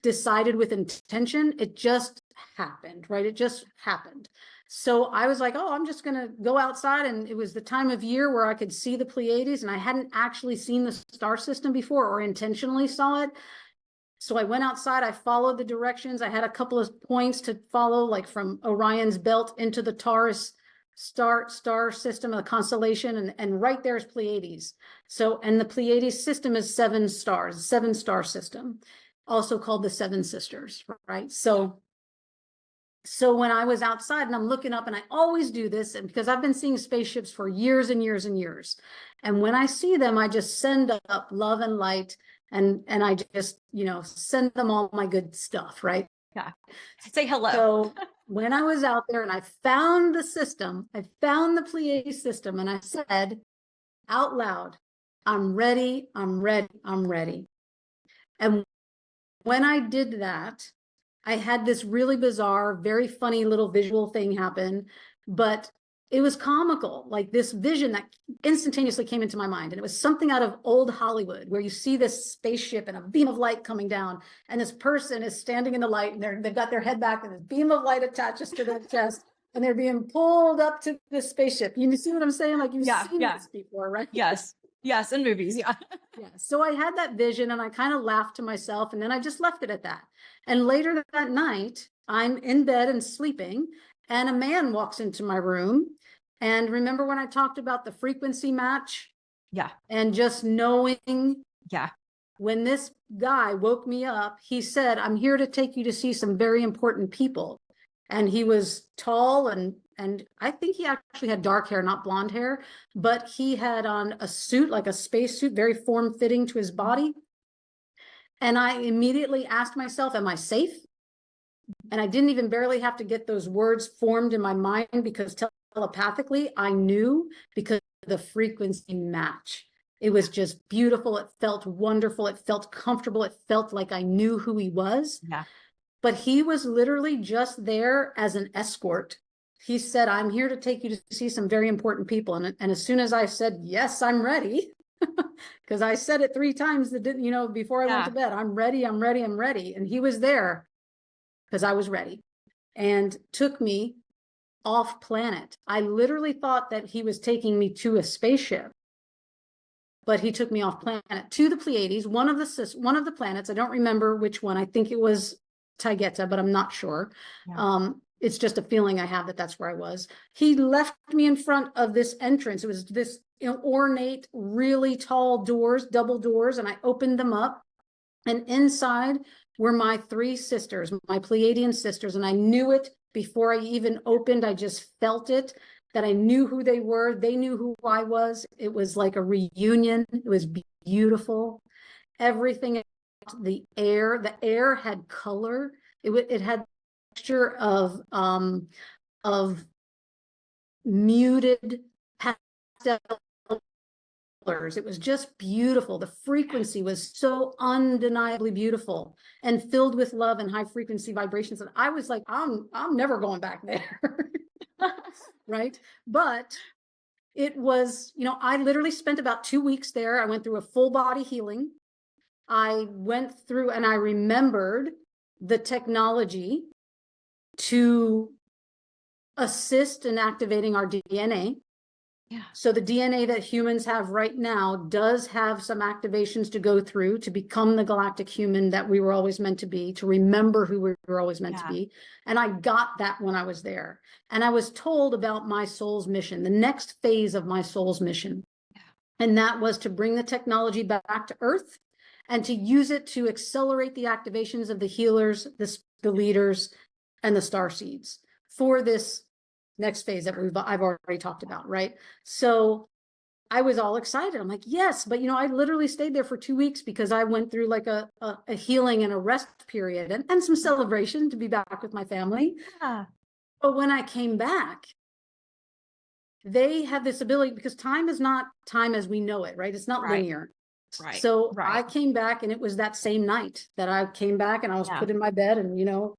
decided with intention, it just happened, right? It just happened. So I was like, oh, I'm just going to go outside. And it was the time of year where I could see the Pleiades, and I hadn't actually seen the star system before or intentionally saw it. So I went outside, I followed the directions. I had a couple of points to follow, like from Orion's belt into the Taurus star system of the constellation, and right there's Pleiades. So, and the Pleiades system is 7 stars, 7-star system, also called the 7 sisters, right? So when I was outside and I'm looking up, and I always do this, and because I've been seeing spaceships for years and years and years, and when I see them, I just send up love and light, and I just, send them all my good stuff, right? Yeah. Say hello. So when I was out there and I found the system, I found the Pleiades system, and I said out loud, I'm ready, I'm ready, I'm ready. And when I did that, I had this really bizarre, very funny little visual thing happen, but it was comical, like this vision that instantaneously came into my mind. And it was something out of old Hollywood, where you see this spaceship and a beam of light coming down, and this person is standing in the light, and they've got their head back, and this beam of light attaches to their chest, and they're being pulled up to the spaceship. You see what I'm saying? Like, you've seen this before, right? Yes. Yes, in movies, yeah. Yeah. So I had that vision, and I kind of laughed to myself, and then I just left it at that. And later that night, I'm in bed and sleeping, and a man walks into my room. And remember when I talked about the frequency match? Yeah. And just knowing. Yeah. When this guy woke me up, he said, I'm here to take you to see some very important people. And he was tall, and I think he actually had dark hair, not blonde hair, but he had on a suit, like a space suit, very form-fitting to his body. And I immediately asked myself, am I safe? And I didn't even barely have to get those words formed in my mind, because telepathically I knew, because of the frequency match. It was just beautiful. It felt wonderful. It felt comfortable. It felt like I knew who he was. Yeah. But he was literally just there as an escort. He said, I'm here to take you to see some very important people. And as soon as I said, yes, I'm ready, because I said it 3 times before I went to bed, I'm ready, I'm ready, I'm ready. And he was there because I was ready, and took me off planet. I literally thought that he was taking me to a spaceship, but he took me off planet to the Pleiades, one of the planets. I don't remember which one. I think it was Taygeta, but I'm not sure. Yeah. It's just a feeling I have that that's where I was. He left me in front of this entrance. It was this, you know, ornate, really tall doors, double doors, and I opened them up. And inside were my three sisters, my Pleiadian sisters, and I knew it before I even opened. I just felt it, that I knew who they were. They knew who I was. It was like a reunion. It was beautiful. Everything, the air had color. It had texture of muted pastel colors. It was just beautiful. The frequency was so undeniably beautiful and filled with love and high frequency vibrations. And I was like, I'm never going back there. Right. But it was, you know, I literally spent about 2 weeks there. I went through a full body healing. I went through and I remembered the technology to assist in activating our DNA. Yeah. So the DNA that humans have right now does have some activations to go through to become the galactic human that we were always meant to be, to remember who we were always meant to be. And I got that when I was there. And I was told about my soul's mission, the next phase of my soul's mission. Yeah. And that was to bring the technology back to Earth and to use it to accelerate the activations of the healers, the leaders, and the starseeds for this next phase that I've already talked about, right? So I was all excited. I'm like, yes, but you know, I literally stayed there for 2 weeks because I went through like a healing and a rest period and some celebration to be back with my family. Yeah. But when I came back, they have this ability, because time is not time as we know it, right? It's not linear. Right. So I came back and it was that same night that I came back and I was put in my bed and, you know,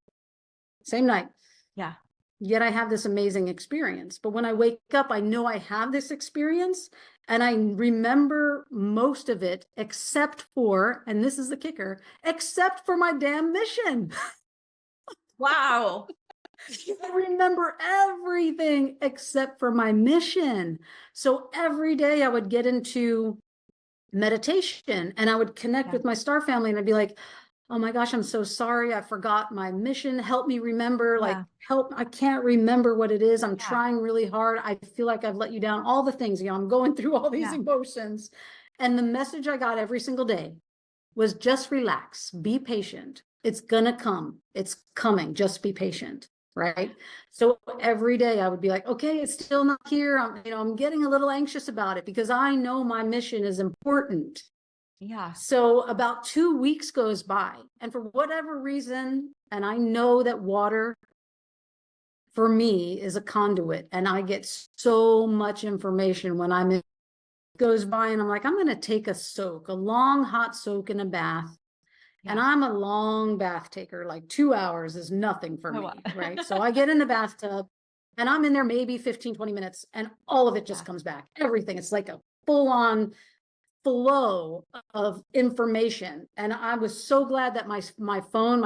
same night. Yeah. Yet I have this amazing experience. But when I wake up, I know I have this experience and I remember most of it except for, and this is the kicker, except for my damn mission. Wow. I remember everything except for my mission. So every day I would get into meditation and I would connect with my star family and I'd be like, oh my gosh, I'm so sorry. I forgot my mission. Help me remember, like help. I can't remember what it is. I'm trying really hard. I feel like I've let you down. All the things, you know, I'm going through all these emotions. And the message I got every single day was just relax, be patient. It's gonna come. It's coming. Just be patient. Right. So every day I would be like, okay, it's still not here. I'm getting a little anxious about it because I know my mission is important. Yeah. So about 2 weeks goes by, and for whatever reason, and I know that water for me is a conduit, and I get so much information when I'm in, goes by, and I'm like, I'm going to take a soak, a long hot soak in a bath. Yeah. And I'm a long bath taker, like 2 hours is nothing for me, right? So I get in the bathtub and I'm in there maybe 15, 20 minutes, and all of it just comes back. Everything. It's like a full-on flow of information. And I was so glad that my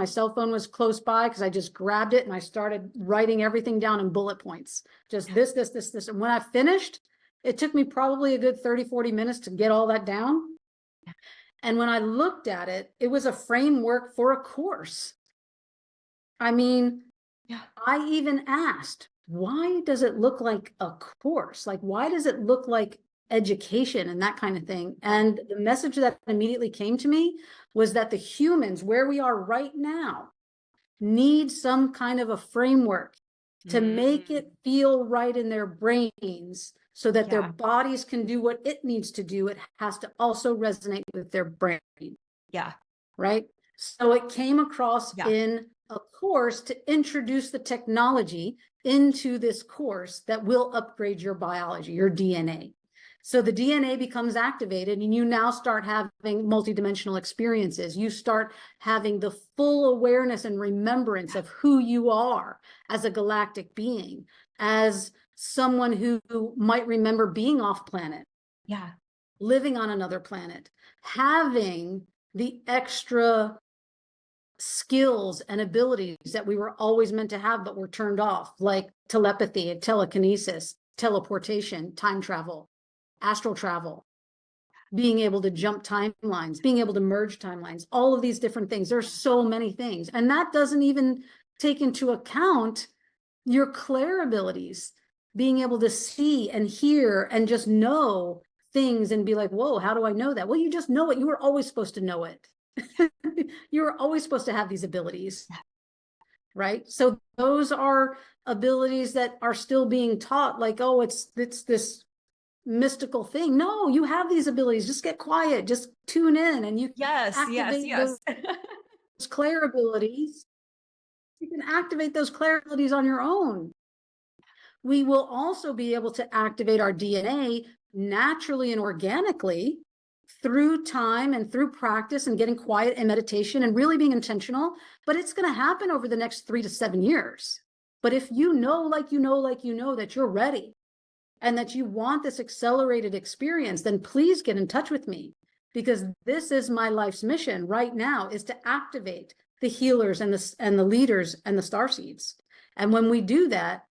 cell phone was close by, because I just grabbed it and I started writing everything down in bullet points. Just this. And when I finished, it took me probably a good 30, 40 minutes to get all that down. And when I looked at it, it was a framework for a course. I mean, I even asked, why does it look like a course? Like, why does it look like education and that kind of thing? And the message that immediately came to me was that the humans, where we are right now, need some kind of a framework to make it feel right in their brains so that their bodies can do what it needs to do. It has to also resonate with their brain. Yeah. Right. So it came across in a course to introduce the technology into this course that will upgrade your biology, your DNA. So the DNA becomes activated and you now start having multidimensional experiences. You start having the full awareness and remembrance of who you are as a galactic being, as someone who might remember being off planet, living on another planet, having the extra skills and abilities that we were always meant to have but were turned off, like telepathy and telekinesis, teleportation, time travel, astral travel, being able to jump timelines, being able to merge timelines, all of these different things. There's so many things. And that doesn't even take into account your clair abilities, being able to see and hear and just know things and be like, whoa, how do I know that? Well, you just know it. You were always supposed to know it. You were always supposed to have these abilities, right? So those are abilities that are still being taught, like, oh, it's this mystical thing. No, you have these abilities. Just get quiet, just tune in, and you activate those clair abilities. You can activate those clair abilities on your own. We will also be able to activate our DNA naturally and organically through time and through practice and getting quiet and meditation and really being intentional. But it's going to happen over the next 3 to 7 years. But if you know, like you know, that you're ready and that you want this accelerated experience, then please get in touch with me, because this is my life's mission right now, is to activate the healers and the leaders and the starseeds. And when we do that,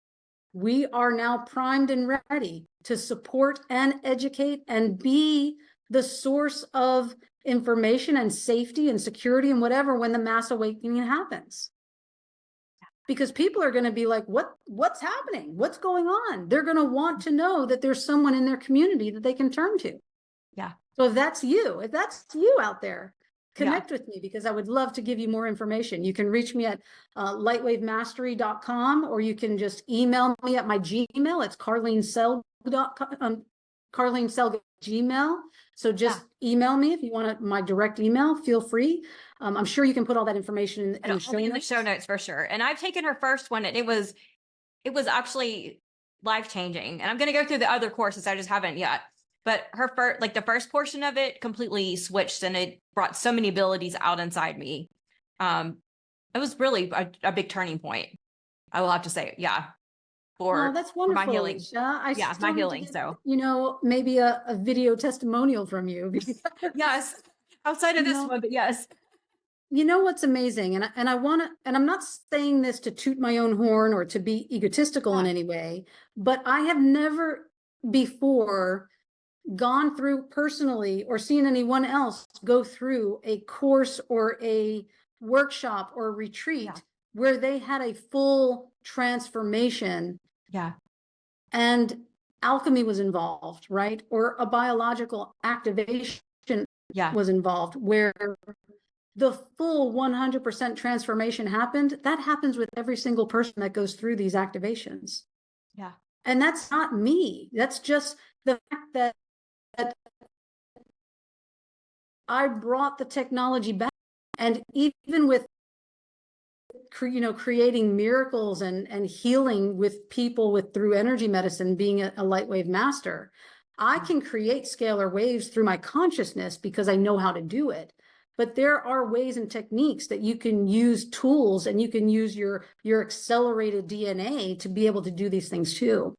we are now primed and ready to support and educate and be the source of information and safety and security and whatever when the mass awakening happens. Because people are going to be like, what's happening? What's going on? They're going to want to know that there's someone in their community that they can turn to. Yeah. So if that's you out there, connect with me, because I would love to give you more information. You can reach me at lightwavemastery.com, or you can just email me at my Gmail. It's carlenesaelg.com, Carlene Saelg at Gmail. So just email me if you want my direct email. Feel free. I'm sure you can put all that information in the show notes for sure. And I've taken her first one, and it was actually life-changing. And I'm going to go through the other courses. I just haven't yet. But her first, like the first portion of it completely switched, and it brought so many abilities out inside me. It was really a big turning point, I will have to say. Yeah. Oh, that's wonderful, my healing. Alicia. My healing. So, maybe a video testimonial from you. Yes. Outside of this one, but yes. You know what's amazing, and I want to, and I'm not saying this to toot my own horn or to be egotistical in any way, but I have never before gone through personally or seen anyone else go through a course or a workshop or retreat where they had a full transformation. Yeah. And alchemy was involved, right? Or a biological activation was involved, where the full 100% transformation happened. That happens with every single person that goes through these activations. Yeah. And that's not me. That's just the fact that I brought the technology back. And even with creating miracles and healing with people through energy medicine, being a Lightwave master, I can create scalar waves through my consciousness because I know how to do it. But there are ways and techniques that you can use, tools, and you can use your accelerated DNA to be able to do these things too.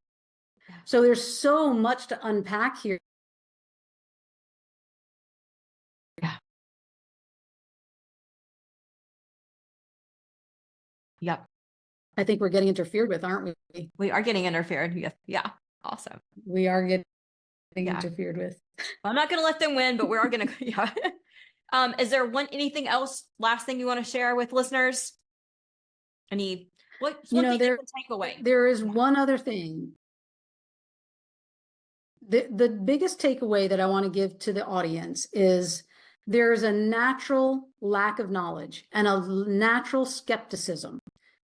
So there's so much to unpack here. Yep. I think we're getting interfered with, aren't we? We are getting interfered. Yeah. Awesome. We are getting interfered with. Well, I'm not going to let them win, but we are going to. Yeah. Is there anything else? Last thing you want to share with listeners? What take away? There is one other thing. The biggest takeaway that I want to give to the audience is there's a natural lack of knowledge and a natural skepticism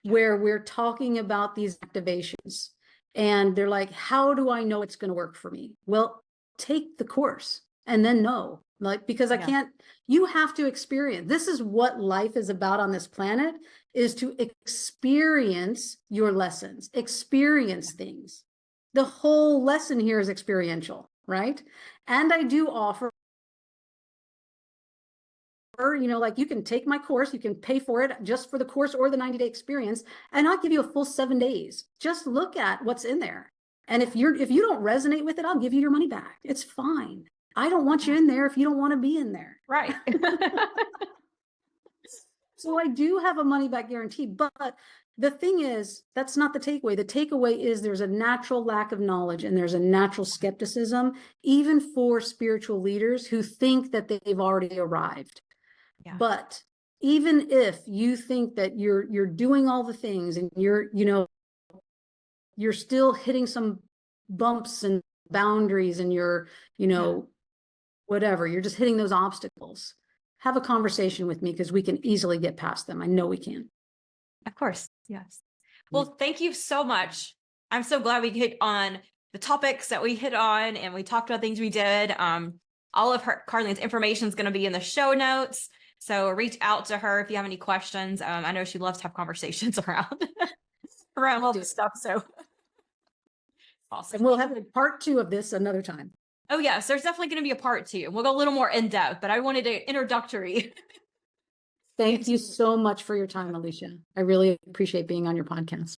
where we're talking about these activations and they're like, how do I know it's going to work for me? Well, take the course and then know, because I can't, you have to experience. This is what life is about on this planet, is to experience your lessons, experience things. The whole lesson here is experiential, right? And I do offer, you can take my course, you can pay for it just for the course or the 90-day experience, and I'll give you a full 7 days. Just look at what's in there. And if you don't resonate with it, I'll give you your money back. It's fine. I don't want you in there if you don't want to be in there. Right. So I do have a money back guarantee, but the thing is, that's not the takeaway. The takeaway is there's a natural lack of knowledge and there's a natural skepticism, even for spiritual leaders who think that they've already arrived. Yeah. But even if you think that you're doing all the things and you're, you're still hitting some bumps and boundaries and you're, you know, whatever, you're just hitting those obstacles, have a conversation with me because we can easily get past them. I know we can. Of course. Yes. Well, thank you so much. I'm so glad we hit on the topics that we hit on and we talked about things we did. All of Carlene's information is going to be in the show notes. So reach out to her if you have any questions. I know she loves to have conversations around all this stuff. So awesome. And we'll have a part 2 of this another time. Oh yes, there's definitely going to be a part 2. We'll go a little more in depth, but I wanted an introductory. Thank you so much for your time, Alicia. I really appreciate being on your podcast.